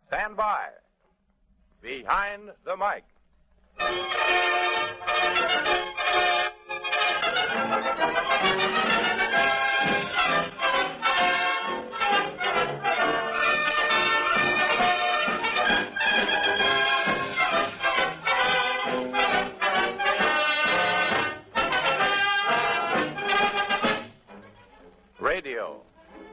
Stand by. Behind the Mic. Radio.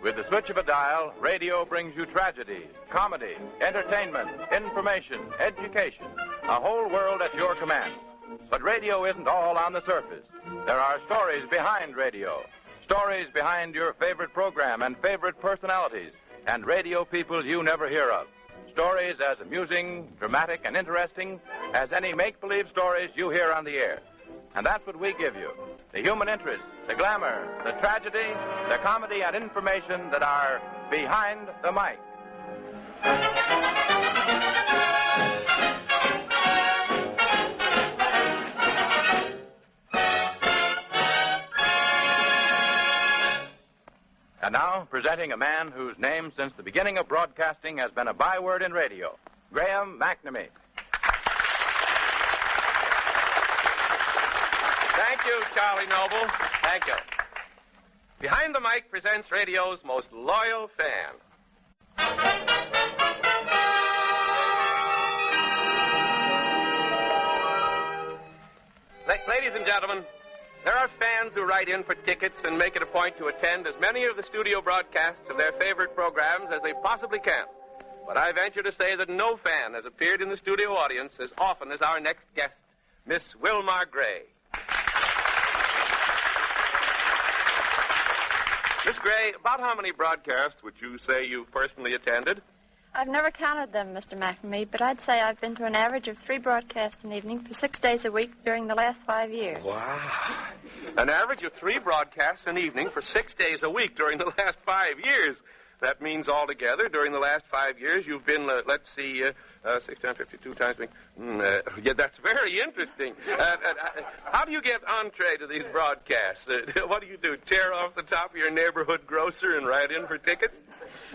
With the switch of a dial, radio brings you tragedy, comedy, entertainment, information, education, a whole world at your command. But radio isn't all on the surface. There are stories behind radio, stories behind your favorite program and favorite personalities, and radio people you never hear of. Stories as amusing, dramatic, and interesting as any make-believe stories you hear on the air. And that's what we give you. The human interest, the glamour, the tragedy, the comedy, and information that are behind the mic. And now, presenting a man whose name since the beginning of broadcasting has been a byword in radio, Graham McNamee. Thank you, Charlie Noble. Thank you. Behind the Mic presents radio's most loyal fan. Ladies and gentlemen, there are fans who write in for tickets and make it a point to attend as many of the studio broadcasts of their favorite programs as they possibly can. But I venture to say that no fan has appeared in the studio audience as often as our next guest, Miss Wilmar Gray. Miss Gray, about how many broadcasts would you say you've personally attended? I've never counted them, Mr. McNamee, but I'd say I've been to an average of 3 broadcasts an evening for 6 days a week during the last 5 years. Wow. An average of 3 broadcasts an evening for 6 days a week during the last 5 years. That means altogether, during the last 5 years, you've been, 6 times 52 times... yeah, that's very interesting. How do you get entree to these broadcasts? What do? Tear off the top of your neighborhood grocer and write in for tickets?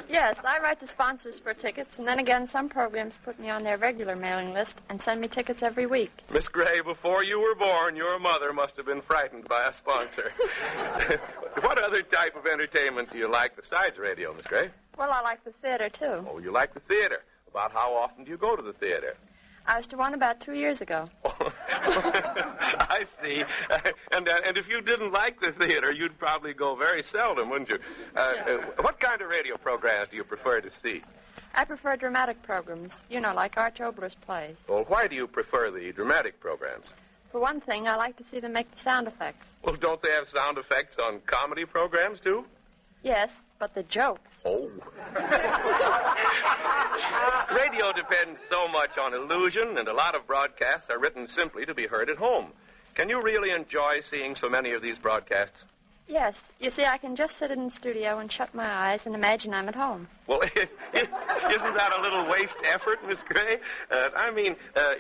Yes, I write to sponsors for tickets, and then again, some programs put me on their regular mailing list and send me tickets every week. Miss Gray, before you were born, your mother must have been frightened by a sponsor. What other type of entertainment do you like besides radio, Miss Gray? Well, I like the theater, too. Oh, you like the theater. About how often do you go to the theater? I was to one about 2 years ago. I see. And if you didn't like the theater, you'd probably go very seldom, wouldn't you? What kind of radio programs do you prefer to see? I prefer dramatic programs, like Arch Obler's plays. Well, why do you prefer the dramatic programs? For one thing, I like to see them make the sound effects. Well, don't they have sound effects on comedy programs, too? Yes, but the jokes. Oh. Radio depends so much on illusion, and a lot of broadcasts are written simply to be heard at home. Can you really enjoy seeing so many of these broadcasts? Yes. You see, I can just sit in the studio and shut my eyes and imagine I'm at home. Well, isn't that a little waste effort, Miss Gray?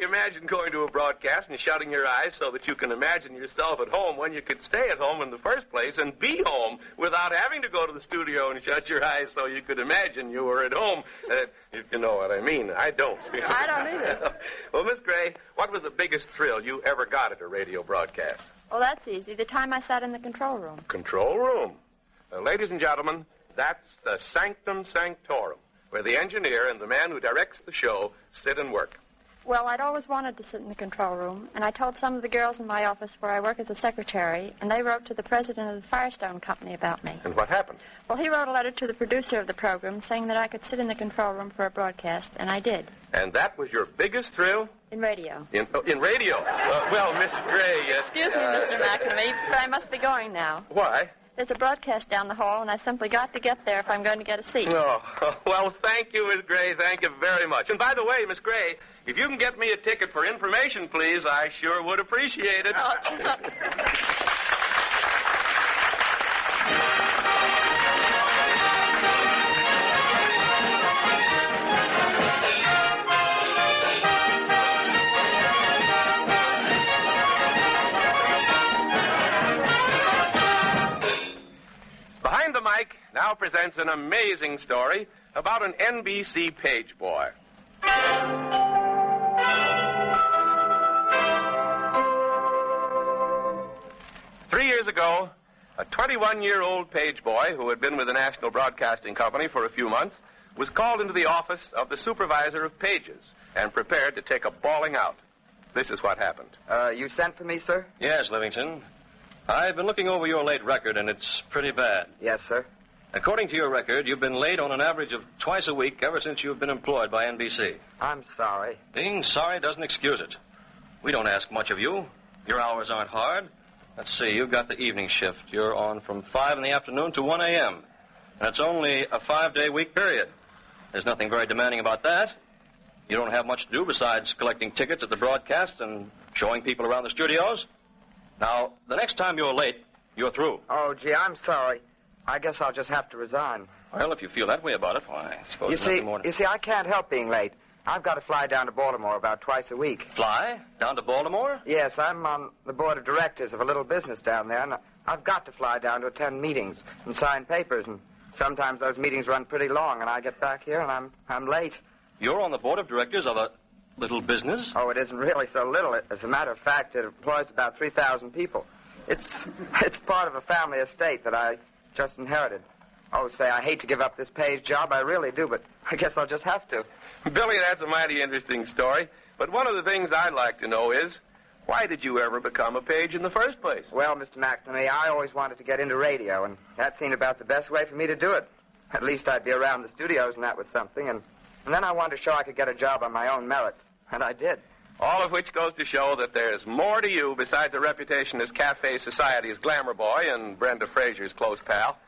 Imagine going to a broadcast and shutting your eyes so that you can imagine yourself at home when you could stay at home in the first place and be home without having to go to the studio and shut your eyes so you could imagine you were at home. If you know what I mean. I don't. I don't either. Well, Miss Gray, what was the biggest thrill you ever got at a radio broadcast? Well, that's easy. The time I sat in the control room. Control room? Ladies and gentlemen, that's the sanctum sanctorum, where the engineer and the man who directs the show sit and work. Well, I'd always wanted to sit in the control room, and I told some of the girls in my office where I work as a secretary, and they wrote to the president of the Firestone Company about me. And what happened? Well, he wrote a letter to the producer of the program saying that I could sit in the control room for a broadcast, and I did. And that was your biggest thrill? In radio. In radio? Well, Miss Gray... Excuse me, Mr. McNamee, but I must be going now. Why? There's a broadcast down the hall, and I simply got to get there if I'm going to get a seat. Oh, well, thank you, Miss Gray. Thank you very much. And by the way, Miss Gray, if you can get me a ticket for information, please, I sure would appreciate it. Behind the Mic now presents an amazing story about an NBC page boy. Three years ago, a 21-year-old page boy who had been with the National Broadcasting Company for a few months was called into the office of the supervisor of pages and prepared to take a bawling out. This is what happened. You sent for me, sir? Yes, Livingston. I've been looking over your late record, and it's pretty bad. Yes, sir. According to your record, you've been late on an average of twice a week ever since you've been employed by NBC. I'm sorry. Being sorry doesn't excuse it. We don't ask much of you. Your hours aren't hard. Let's see, you've got the evening shift. You're on from 5 in the afternoon to 1 a.m. And it's only a 5-day week period. There's nothing very demanding about that. You don't have much to do besides collecting tickets at the broadcasts and showing people around the studios. Now, the next time you're late, you're through. Oh, gee, I'm sorry. I guess I'll just have to resign. Well, if you feel that way about it, why, I suppose there's nothing more to... You see, I can't help being late. I've got to fly down to Baltimore about twice a week. Fly? Down to Baltimore? Yes, I'm on the board of directors of a little business down there, and I've got to fly down to attend meetings and sign papers, and sometimes those meetings run pretty long, and I get back here, and I'm late. You're on the board of directors of a little business? Oh, it isn't really so little. As a matter of fact, it employs about 3,000 people. It's part of a family estate that I just inherited. Oh, say, I hate to give up this page job. I really do, but I guess I'll just have to. Billy, that's a mighty interesting story. But one of the things I'd like to know is, why did you ever become a page in the first place? Well, Mr. McNamee, I always wanted to get into radio, and that seemed about the best way for me to do it. At least I'd be around the studios, and that was something. And then I wanted to show I could get a job on my own merits, and I did. All of which goes to show that there's more to you besides a reputation as Cafe Society's glamour boy and Brenda Fraser's close pal.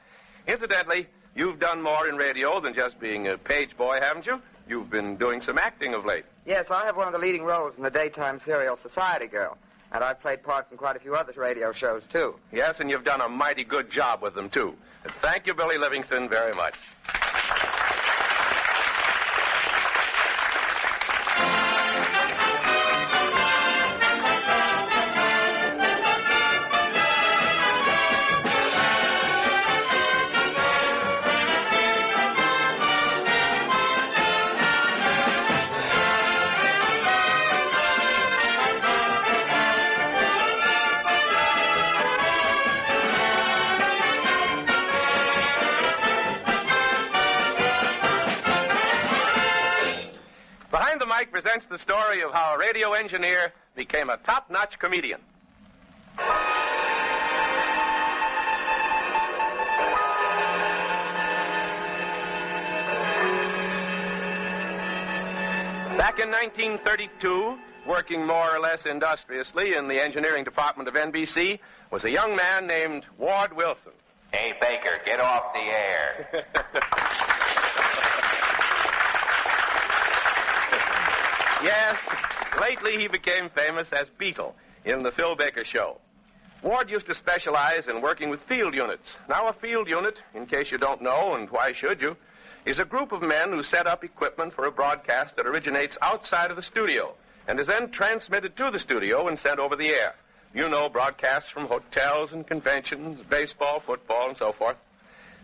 Incidentally, you've done more in radio than just being a page boy, haven't you? You've been doing some acting of late. Yes, I have one of the leading roles in the daytime serial Society Girl, and I've played parts in quite a few other radio shows, too. Yes, and you've done a mighty good job with them, too. Thank you, Billy Livingston, very much. Presents the story of how a radio engineer became a top-notch comedian. Back in 1932, working more or less industriously in the engineering department of NBC, was a young man named Ward Wilson. Hey, Baker, get off the air. Yes, lately he became famous as Beetle in the Phil Baker Show. Ward used to specialize in working with field units. Now, a field unit, in case you don't know, and why should you, is a group of men who set up equipment for a broadcast that originates outside of the studio and is then transmitted to the studio and sent over the air. You know, broadcasts from hotels and conventions, baseball, football, and so forth.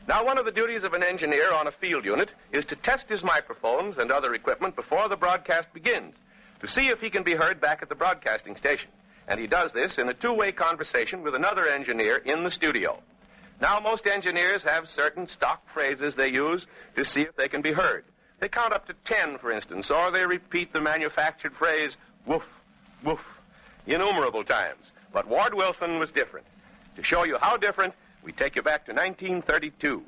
Now, one of the duties of an engineer on a field unit is to test his microphones and other equipment before the broadcast begins to see if he can be heard back at the broadcasting station. And he does this in a two-way conversation with another engineer in the studio. Now, most engineers have certain stock phrases they use to see if they can be heard. They count up to 10, for instance, or they repeat the manufactured phrase, woof, woof, innumerable times. But Ward Wilson was different. To show you how different, we take you back to 1932,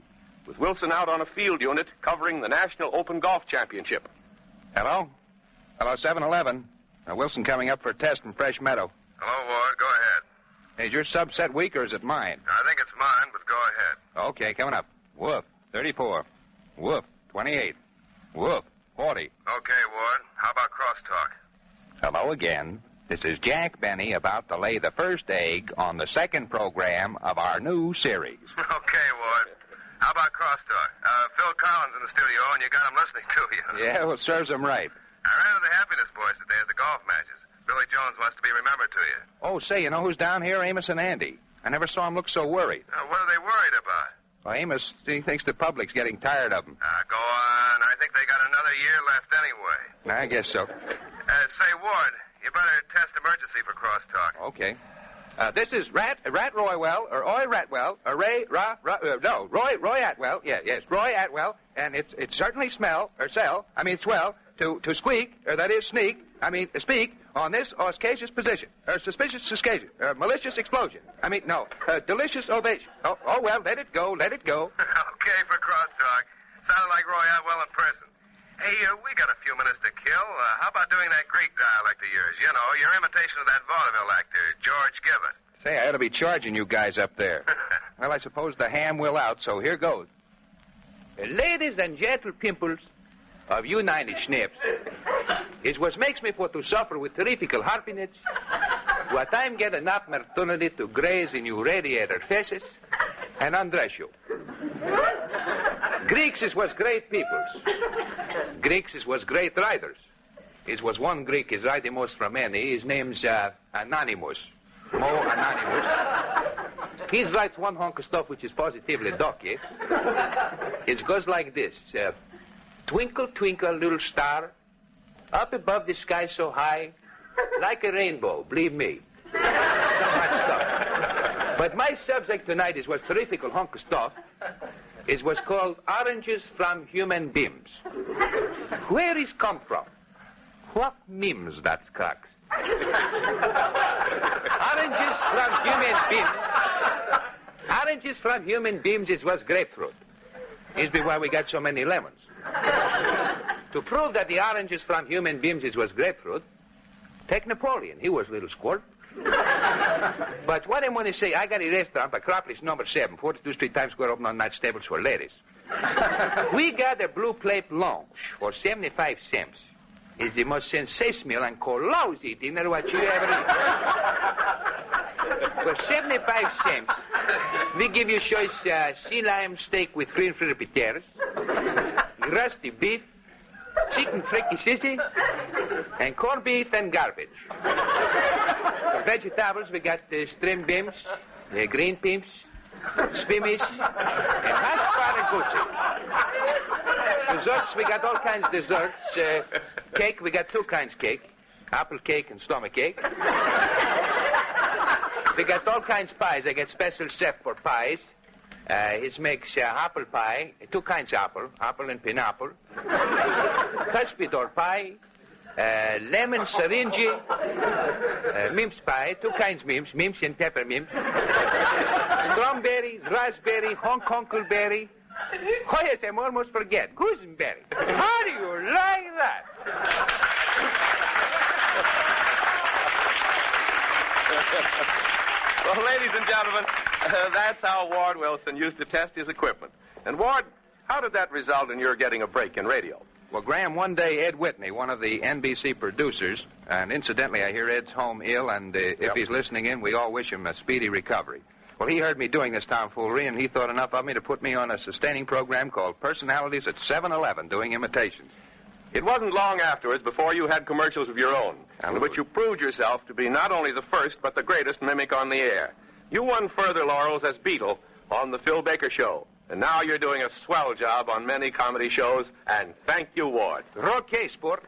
with Wilson out on a field unit covering the National Open Golf Championship. Hello? Hello, 7-Eleven. Wilson coming up for a test from Fresh Meadow. Hello, Ward. Go ahead. Is your subset weak or is it mine? I think it's mine, but go ahead. Okay, coming up. Woof, 34. Woof, 28. Woof, 40. Okay, Ward. How about crosstalk? Hello again. This is Jack Benny about to lay the first egg on the second program of our new series. Okay, Ward. How about crosstalk? Phil Collins in the studio, and you got him listening to you. Yeah, well, it serves him right. I ran into the Happiness Boys today at the golf matches. Billy Jones wants to be remembered to you. Oh, say, you know who's down here? Amos and Andy. I never saw him look so worried. What are they worried about? Well, Amos, he thinks the public's getting tired of him. Go on. I think they got another year left anyway. I guess so. Say, Ward, you better test emergency for crosstalk. Okay. This is Rat Roywell, or Roy Ratwell, or Roy Atwell. Yes, Roy Atwell, and it's certainly swell, to squeak, or that is speak, on this auspicious position, or suspicious occasion, or malicious explosion. Delicious ovation. Oh, well, let it go. Okay for crosstalk. Sounded like Roy Atwell in person. Hey, we got a few minutes to kill. How about doing that Greek dialect of yours? You know, your imitation of that vaudeville actor, George Gibbet. Say, I ought to be charging you guys up there. Well, I suppose the ham will out, so here goes. Ladies and gentle pimples of United Schnips, it what makes me for to suffer with terrifical happiness, what I'm get an opportunity to graze in your radiator faces and undress you. Greeks was great peoples. Greeks was great writers. It was one Greek is writing most from any. His name's Anonymous. Mo Anonymous. He writes one hunk of stuff which is positively ducky. It goes like this. Twinkle, twinkle, little star, up above the sky so high, like a rainbow, believe me. Much stuff. But my subject tonight was terrific hunk of stuff. It was called Oranges from Human Beams. Where is come from? What memes that's cracks? Oranges from human beams. Oranges from human beams, it was grapefruit. It's why we got so many lemons. To prove that the oranges from human beams, it was grapefruit, take Napoleon. He was a little squirt. But what I want to say, I got a restaurant by Acropolis number 7, 42nd Street, Times Square, open on night stables for ladies. We got a blue plate lunch for 75 cents. It's the most sensational and lousy dinner what you ever eat. For 75 cents, we give you choice sea lime steak with green fritter potatoes, rusty beef, chicken fricassee, and corned beef and garbage. For vegetables, we got string beans, green beans, spinach, and asparagus. Desserts, we got all kinds of desserts. Cake, we got two kinds of cake. Apple cake and stomach cake. We got all kinds of pies. I got special chef for pies. It makes apple pie, two kinds of apple and pineapple. Cuspidor pie, lemon syringe, mince pie, two kinds of mince and peppermint. Strawberry, raspberry, huckleberry. Oh, yes, I'm almost forget. Gooseberry. How do you like that? Well, ladies and gentlemen, that's how Ward Wilson used to test his equipment. And, Ward, how did that result in your getting a break in radio? Well, Graham, one day Ed Whitney, one of the NBC producers, and incidentally, I hear Ed's home ill, and if he's listening in, we all wish him a speedy recovery. Well, he heard me doing this tomfoolery, and he thought enough of me to put me on a sustaining program called Personalities at 7-Eleven, doing imitations. It wasn't long afterwards before you had commercials of your own, in which you proved yourself to be not only the first, but the greatest mimic on the air. You won further laurels as Beetle on The Phil Baker Show. And now you're doing a swell job on many comedy shows, and thank you, Ward. Okay, sport.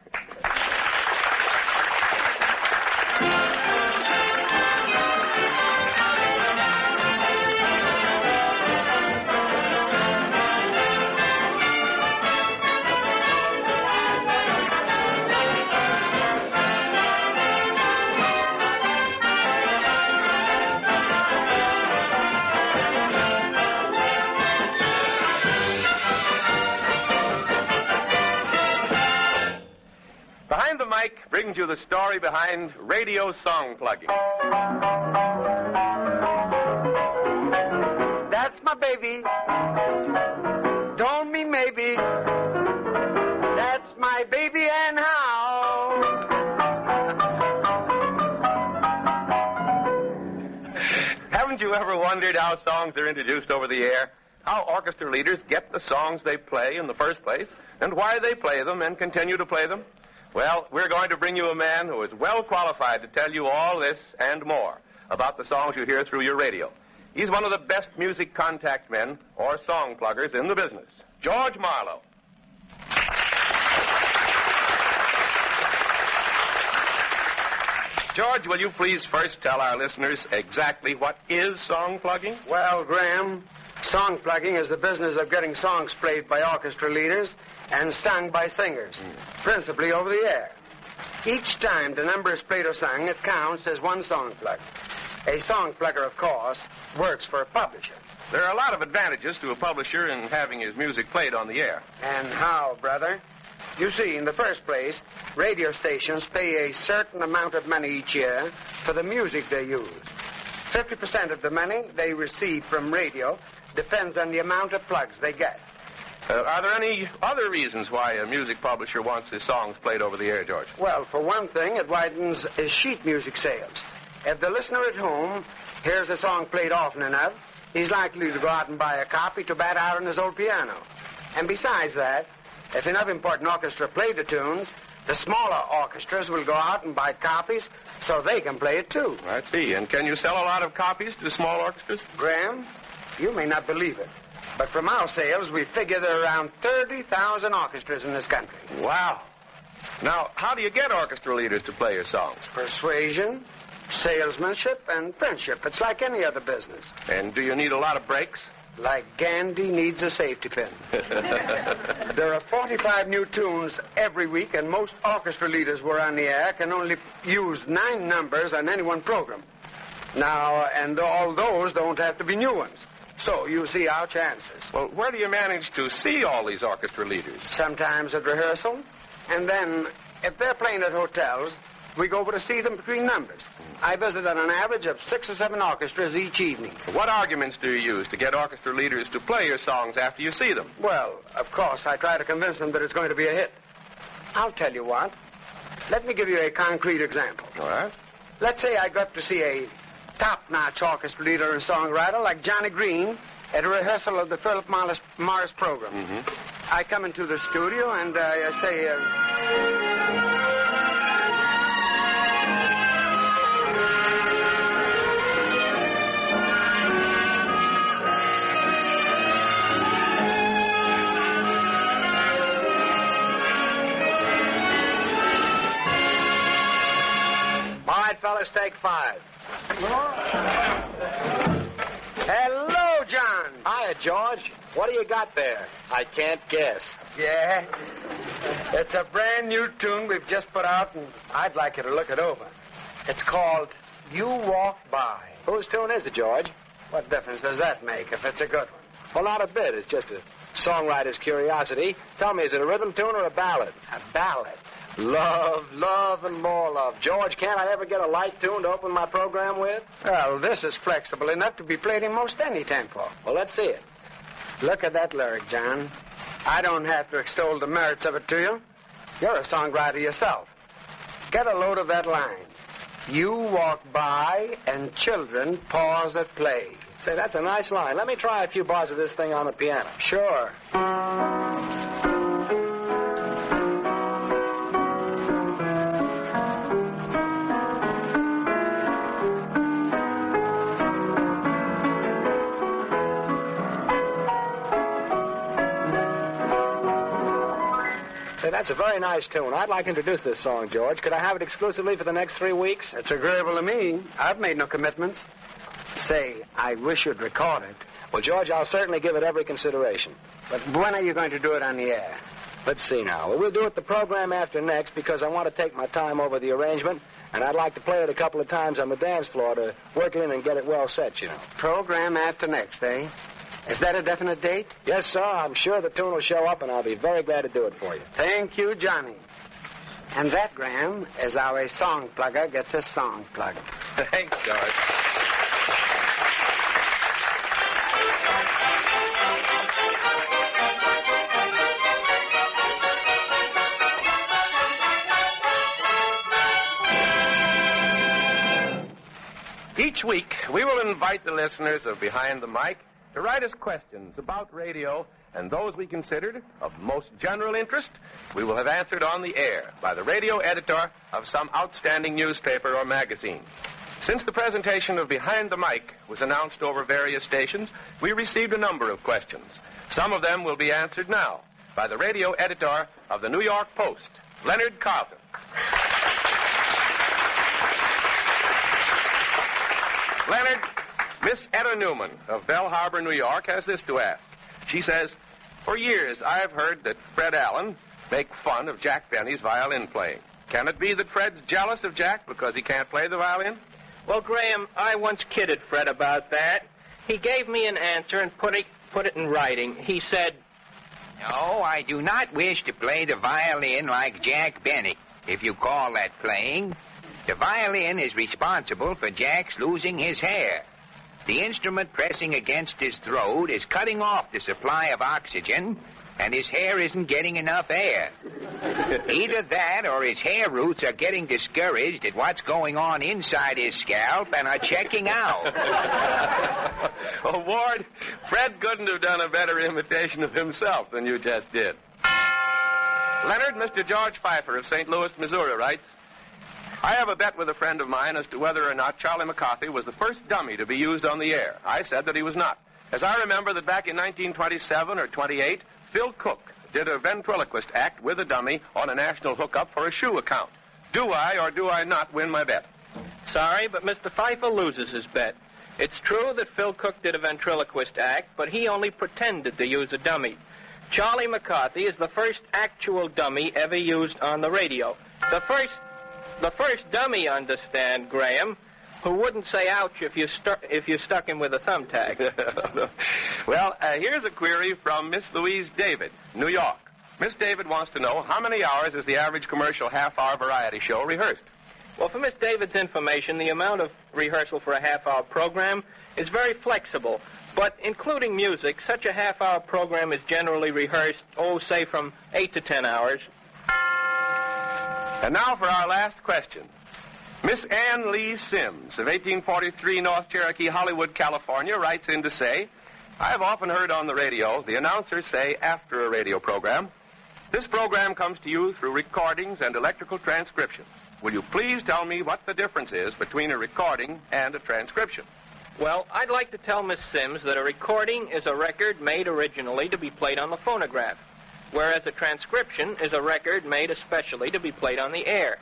Behind the Mic brings you the story behind radio song plugging. That's my baby. Don't me maybe. That's my baby and how. Haven't you ever wondered how songs are introduced over the air? How orchestra leaders get the songs they play in the first place, and why they play them and continue to play them? Well, we're going to bring you a man who is well qualified to tell you all this and more about the songs you hear through your radio. He's one of the best music contact men or song pluggers in the business, George Marlowe. George, will you please first tell our listeners exactly what is song plugging? Well, Graham, song plugging is the business of getting songs played by orchestra leaders and sung by singers, principally over the air. Each time the number is played or sung, it counts as one song plug. A song plugger, of course, works for a publisher. There are a lot of advantages to a publisher in having his music played on the air. And how, brother? You see, in the first place, radio stations pay a certain amount of money each year for the music they use. 50% of the money they receive from radio depends on the amount of plugs they get. Are there any other reasons why a music publisher wants his songs played over the air, George? Well, for one thing, it widens his sheet music sales. If the listener at home hears a song played often enough, he's likely to go out and buy a copy to bat out on his old piano. And besides that, if enough important orchestra play the tunes, the smaller orchestras will go out and buy copies so they can play it too. I see. And can you sell a lot of copies to small orchestras? Graham, you may not believe it, but from our sales, we figure there are around 30,000 orchestras in this country. Wow. Now, how do you get orchestra leaders to play your songs? Persuasion, salesmanship, and friendship. It's like any other business. And do you need a lot of breaks? Like Gandhi needs a safety pin. There are 45 new tunes every week, and most orchestra leaders who are on the air can only use 9 numbers on any one program. Now, and all those don't have to be new ones. So you see our chances. Well, where do you manage to see all these orchestra leaders? Sometimes at rehearsal, and then if they're playing at hotels, we go over to see them between numbers. I visit on an average of 6 or 7 orchestras each evening. What arguments do you use to get orchestra leaders to play your songs after you see them? Well, of course, I try to convince them that it's going to be a hit. I'll tell you what. Let me give you a concrete example. All right. Let's say I go up to see a top-notch orchestra leader and songwriter like Johnny Green at a rehearsal of the Philip Morris program. Mm-hmm. I come into the studio and I say... fellas, take 5. Hello, John. Hiya, George. What do you got there? I can't guess. Yeah? It's a brand new tune we've just put out, and I'd like you to look it over. It's called You Walk By. Whose tune is it, George? What difference does that make if it's a good one? Well, not a bit. It's just a songwriter's curiosity. Tell me, is it a rhythm tune or a ballad? A ballad. Love, love, and more love. George, can't I ever get a light tune to open my program with? Well, this is flexible enough to be played in most any tempo. Well, let's see it. Look at that lyric, John. I don't have to extol the merits of it to you. You're a songwriter yourself. Get a load of that line. You walk by and children pause at play. Say, that's a nice line. Let me try a few bars of this thing on the piano. Sure. Say, that's a very nice tune. I'd like to introduce this song, George. Could I have it exclusively for the next 3 weeks? It's agreeable to me. I've made no commitments. Say, I wish you'd record it. Well, George, I'll certainly give it every consideration. But when are you going to do it on the air? Let's see now. Well, we'll do it the program after next because I want to take my time over the arrangement, and I'd like to play it a couple of times on the dance floor to work it in and get it well set, you know. Program after next, eh? Is that a definite date? Yes, sir. I'm sure the tune will show up, and I'll be very glad to do it for you. Thank you, Johnny. And that, Graham, is how a song plugger gets a song plugged. Thanks, George. Each week, we will invite the listeners of Behind the Mic to write us questions about radio and those we considered of most general interest we will have answered on the air by the radio editor of some outstanding newspaper or magazine. Since the presentation of Behind the Mic was announced over various stations, we received a number of questions. Some of them will be answered now by the radio editor of the New York Post, Leonard Carlton. Leonard, Miss Etta Newman of Bell Harbor, New York, has this to ask. She says, for years I've heard that Fred Allen make fun of Jack Benny's violin playing. Can it be that Fred's jealous of Jack because he can't play the violin? Well, Graham, I once kidded Fred about that. He gave me an answer and put it in writing. He said, No, I do not wish to play the violin like Jack Benny, if you call that playing. The violin is responsible for Jack's losing his hair. The instrument pressing against his throat is cutting off the supply of oxygen, and his hair isn't getting enough air. Either that or his hair roots are getting discouraged at what's going on inside his scalp and are checking out. Oh, Ward, Fred couldn't have done a better imitation of himself than you just did. Leonard, Mr. George Pfeiffer of St. Louis, Missouri, writes, I have a bet with a friend of mine as to whether or not Charlie McCarthy was the first dummy to be used on the air. I said that he was not. As I remember that back in 1927 or 28, Phil Cook did a ventriloquist act with a dummy on a national hookup for a shoe account. Do I or do I not win my bet? Sorry, but Mr. Pfeiffer loses his bet. It's true that Phil Cook did a ventriloquist act, but he only pretended to use a dummy. Charlie McCarthy is the first actual dummy ever used on the radio. The first dummy, understand, Graham, who wouldn't say ouch if you stuck him with a thumbtack. Well, here's a query from Miss Louise David, New York. Miss David wants to know how many hours is the average commercial half-hour variety show rehearsed? Well, for Miss David's information, the amount of rehearsal for a half-hour program is very flexible. But including music, such a half-hour program is generally rehearsed, say from 8 to 10 hours. And now for our last question. Miss Ann Lee Sims of 1843 North Cherokee, Hollywood, California, writes in to say, I have often heard on the radio the announcers say after a radio program, this program comes to you through recordings and electrical transcription. Will you please tell me what the difference is between a recording and a transcription? Well, I'd like to tell Miss Sims that a recording is a record made originally to be played on the phonograph, whereas a transcription is a record made especially to be played on the air.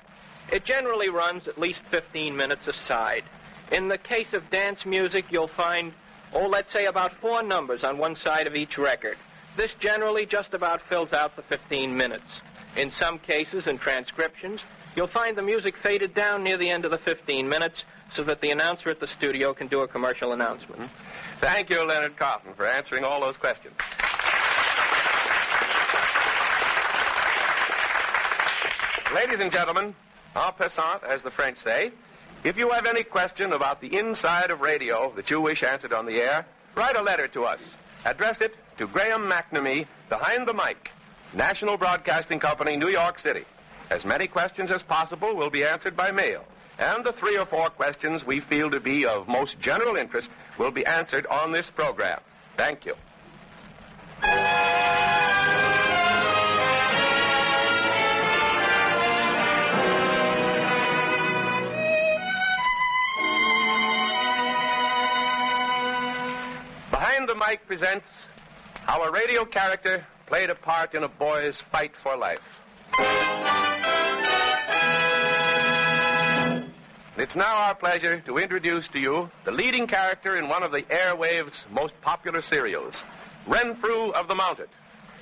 It generally runs at least 15 minutes a side. In the case of dance music, you'll find, let's say about 4 numbers on one side of each record. This generally just about fills out the 15 minutes. In some cases, in transcriptions, you'll find the music faded down near the end of the 15 minutes so that the announcer at the studio can do a commercial announcement. Thank you, Leonard Coffin, for answering all those questions. Ladies and gentlemen, en passant, as the French say, if you have any question about the inside of radio that you wish answered on the air, write a letter to us. Address it to Graham McNamee, Behind the Mic, National Broadcasting Company, New York City. As many questions as possible will be answered by mail, and the 3 or 4 questions we feel to be of most general interest will be answered on this program. Thank you. Behind the Mic presents how a radio character played a part in a boy's fight for life. It's now our pleasure to introduce to you the leading character in one of the airwaves' most popular serials, Renfrew of the Mounted,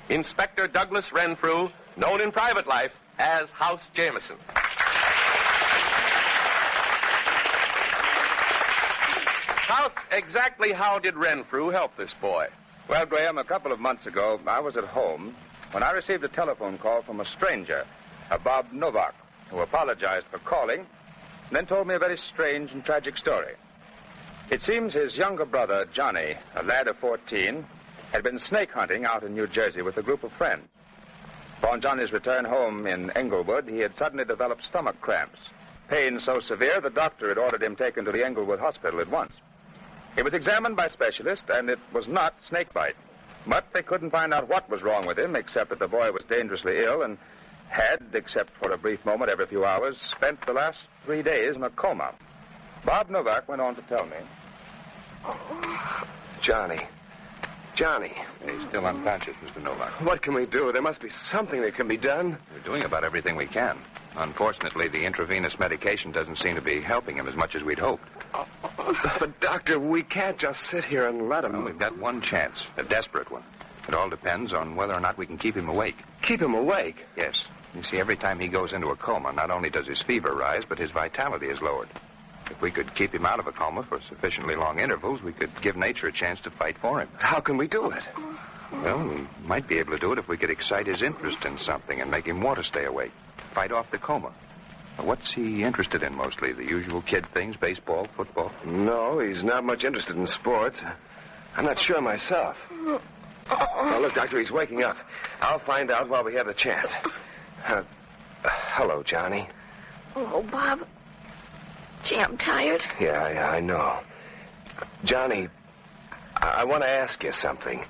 Inspector Douglas Renfrew, known in private life as House Jameson. House, exactly how did Renfrew help this boy? Well, Graham, a couple of months ago, I was at home when I received a telephone call from a stranger, a Bob Novak, who apologized for calling and then told me a very strange and tragic story. It seems his younger brother, Johnny, a lad of 14, had been snake hunting out in New Jersey with a group of friends. Upon Johnny's return home in Englewood, he had suddenly developed stomach cramps. Pain so severe, the doctor had ordered him taken to the Englewood hospital at once. He was examined by specialists, and it was not snakebite. But they couldn't find out what was wrong with him, except that the boy was dangerously ill and had, except for a brief moment every few hours, spent the last 3 days in a coma. Bob Novak went on to tell me. Johnny. He's still unconscious, Mr. Novak. What can we do? There must be something that can be done. We're doing about everything we can. Unfortunately, the intravenous medication doesn't seem to be helping him as much as we'd hoped. But, Doctor, we can't just sit here and let him... Well, we've got one chance, a desperate one. It all depends on whether or not we can keep him awake. Keep him awake? Yes. You see, every time he goes into a coma, not only does his fever rise, but his vitality is lowered. If we could keep him out of a coma for sufficiently long intervals, we could give nature a chance to fight for him. How can we do it? Well, we might be able to do it if we could excite his interest in something and make him want to stay awake. Fight off the coma. What's he interested in mostly? The usual kid things, baseball, football? No, he's not much interested in sports. I'm not sure myself. Now, look, Doctor, he's waking up. I'll find out while we have the chance. Hello, Johnny. Oh, Bob. Gee, I'm tired. Yeah, I know. Johnny, I want to ask you something.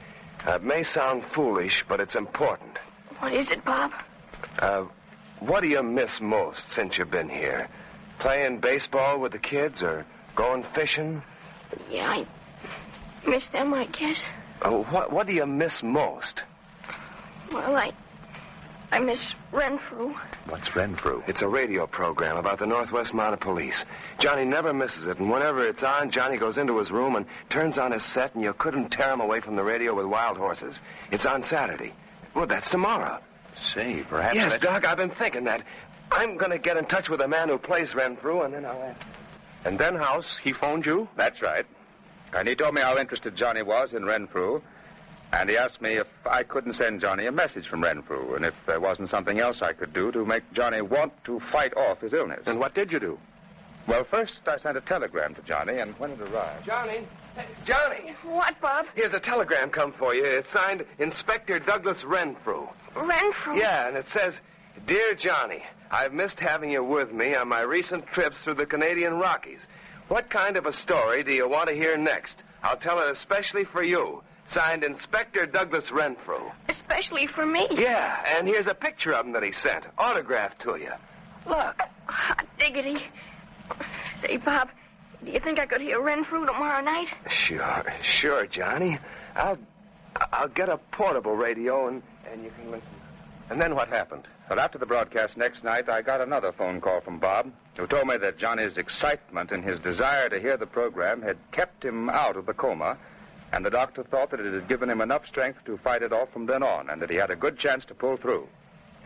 It may sound foolish, but it's important. What is it, Bob? What do you miss most since you've been here? Playing baseball with the kids or going fishing? Yeah, I miss them, I guess. What do you miss most? Well, I miss Renfrew. What's Renfrew? It's a radio program about the Northwest Mounted Police. Johnny never misses it, and whenever it's on, Johnny goes into his room and turns on his set, and you couldn't tear him away from the radio with wild horses. It's on Saturday. Well, that's tomorrow. Say, perhaps... Yes, Doc, I've been thinking that. I'm going to get in touch with the man who plays Renfrew, and then I'll ask. And then, House, he phoned you? That's right. And he told me how interested Johnny was in Renfrew. And he asked me if I couldn't send Johnny a message from Renfrew, and if there wasn't something else I could do to make Johnny want to fight off his illness. And what did you do? Well, first I sent a telegram to Johnny, and when it arrived... Johnny! Hey, Johnny! What, Bob? Here's a telegram come for you. It's signed Inspector Douglas Renfrew. Renfrew? Yeah, and it says, Dear Johnny, I've missed having you with me on my recent trips through the Canadian Rockies. What kind of a story do you want to hear next? I'll tell it especially for you. Signed Inspector Douglas Renfrew. Especially for me? Yeah, and here's a picture of him that he sent, autographed to you. Look, hot diggity. Say, Bob, do you think I could hear Renfrew tomorrow night? Sure, Johnny. I'll get a portable radio and you can listen. And then what happened? Well, after the broadcast next night, I got another phone call from Bob, who told me that Johnny's excitement and his desire to hear the program had kept him out of the coma, and the doctor thought that it had given him enough strength to fight it off from then on, and that he had a good chance to pull through.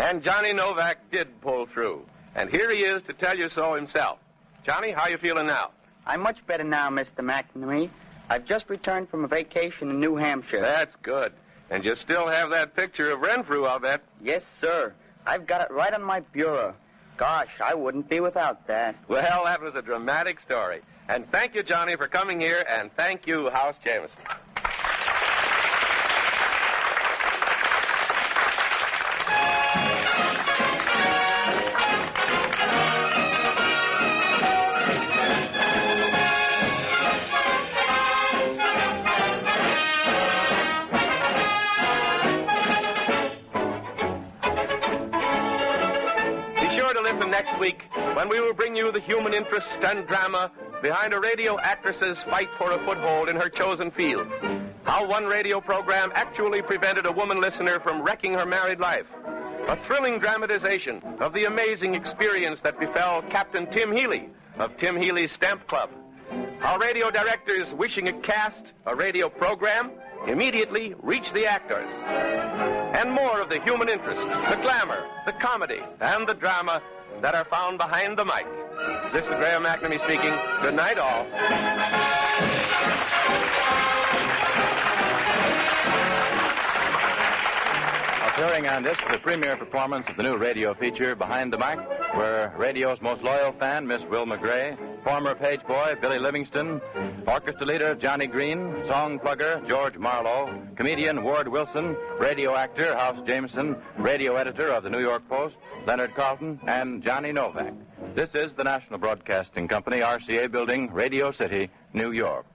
And Johnny Novak did pull through. And here he is to tell you so himself. Johnny, how you feeling now? I'm much better now, Mr. McNamee. I've just returned from a vacation in New Hampshire. That's good. And you still have that picture of Renfrew, I'll bet. Yes, sir. I've got it right on my bureau. Gosh, I wouldn't be without that. Well, that was a dramatic story. And thank you, Johnny, for coming here, and thank you, House Jameson. Next week, when we will bring you the human interest and drama behind a radio actress's fight for a foothold in her chosen field. How one radio program actually prevented a woman listener from wrecking her married life. A thrilling dramatization of the amazing experience that befell Captain Tim Healy of Tim Healy's Stamp Club. How radio directors wishing to cast a radio program immediately reach the actors. And more of the human interest, the glamour, the comedy, and the drama that are found behind the mic. This is Graham McNamee speaking. Good night, all. Appearing on this is the premiere performance of the new radio feature, Behind the Mic, where radio's most loyal fan, Miss Wilma Gray, former page boy, Billy Livingston, orchestra leader, Johnny Green, song plugger, George Marlowe, comedian, Ward Wilson, radio actor, House Jameson, radio editor of the New York Post, Leonard Carlton, and Johnny Novak. This is the National Broadcasting Company, RCA Building, Radio City, New York.